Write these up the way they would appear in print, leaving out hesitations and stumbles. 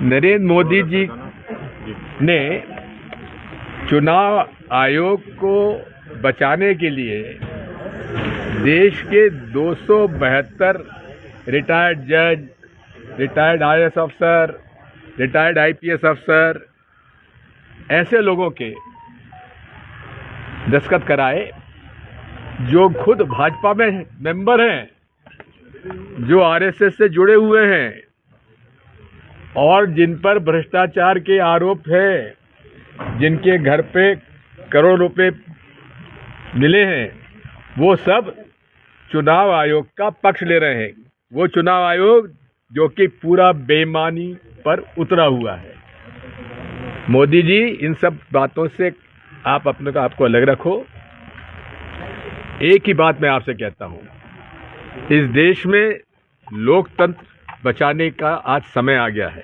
नरेंद्र मोदी जी ने चुनाव आयोग को बचाने के लिए देश के 272 रिटायर्ड जज, रिटायर्ड आईएएस अफसर, रिटायर्ड आईपीएस अफसर, ऐसे लोगों के दस्तखत कराए जो खुद भाजपा में मेंबर हैं, जो आरएसएस से जुड़े हुए हैं और जिन पर भ्रष्टाचार के आरोप है, जिनके घर पे करोड़ रुपए मिले हैं, वो सब चुनाव आयोग का पक्ष ले रहे हैं। वो चुनाव आयोग जो कि पूरा बेईमानी पर उतरा हुआ है। मोदी जी, इन सब बातों से आप अपने को आपको अलग रखो। एक ही बात मैं आपसे कहता हूं, इस देश में लोकतंत्र बचाने का आज समय आ गया है।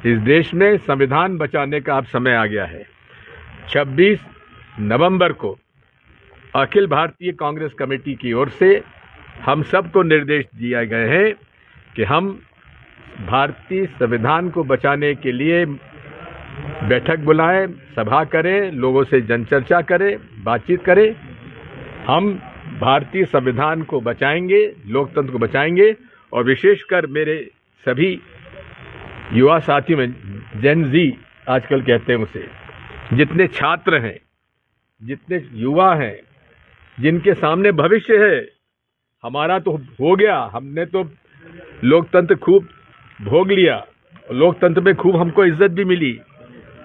इस देश में संविधान बचाने का अब समय आ गया है। 26 नवंबर को अखिल भारतीय कांग्रेस कमेटी की ओर से हम सबको निर्देश दिए गए हैं कि हम भारतीय संविधान को बचाने के लिए बैठक बुलाएं, सभा करें, लोगों से जनचर्चा करें, बातचीत करें। हम भारतीय संविधान को बचाएंगे, लोकतंत्र को बचाएंगे। और विशेषकर मेरे सभी युवा साथियों में, जेन जी आजकल कहते हैं उसे, जितने छात्र हैं, जितने युवा हैं, जिनके सामने भविष्य है। हमारा तो हो गया, हमने तो लोकतंत्र खूब भोग लिया, लोकतंत्र में खूब हमको इज्जत भी मिली,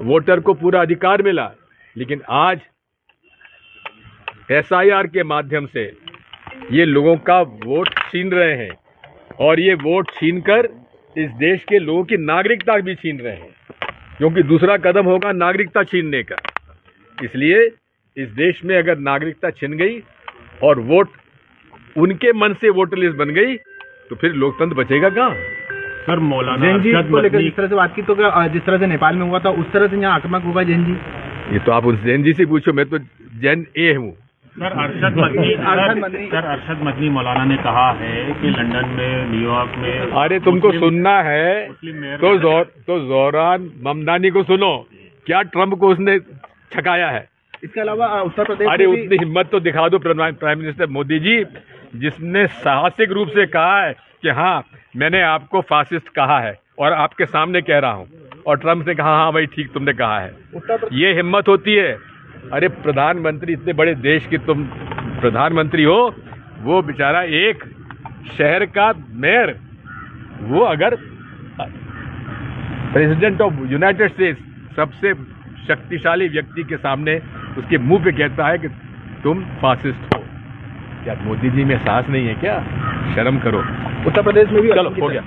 वोटर को पूरा अधिकार मिला। लेकिन आज एसआईआर के माध्यम से ये लोगों का वोट छीन रहे हैं और ये वोट छीनकर इस देश के लोगों की नागरिकता भी छीन रहे हैं, क्योंकि दूसरा कदम होगा नागरिकता छीनने का। इसलिए इस देश में अगर नागरिकता छिन गई और वोट उनके मन से वोटर लिस्ट बन गई तो फिर लोकतंत्र बचेगा कहाँ? सर, मौलाना जैन जी को लेकर जिस तरह से बात की, तो क्या जिस तरह से नेपाल में हुआ था उस तरह से यहाँ आक्रमक होगा जैन जी? ये तो आप उस जैन जी से पूछो, मैं तो जैन ए हूँ। सर, अरशद मदनी मौलाना ने कहा है कि लंदन में, न्यूयॉर्क में, अरे तुमको सुनना है तो जोरान ममदानी को सुनो, क्या ट्रंप को उसने छकाया है। इसके अलावा उत्तर प्रदेश, अरे उतनी हिम्मत तो दिखा दो प्राइम मिनिस्टर मोदी जी, जिसने साहसिक रूप से कहा है कि हाँ मैंने आपको फासिस्ट कहा है और आपके सामने कह रहा हूँ, और ट्रंप ने कहा हाँ भाई ठीक तुमने कहा है। ये हिम्मत होती है। अरे प्रधानमंत्री, इतने बड़े देश की तुम प्रधानमंत्री हो, वो बेचारा एक शहर का मेयर, वो अगर प्रेसिडेंट ऑफ यूनाइटेड स्टेट्स, सबसे शक्तिशाली व्यक्ति के सामने उसके मुंह पे कहता है कि तुम फासिस्ट हो, क्या मोदी जी में साहस नहीं है क्या? शर्म करो। उत्तर प्रदेश में भी चलो हो गया।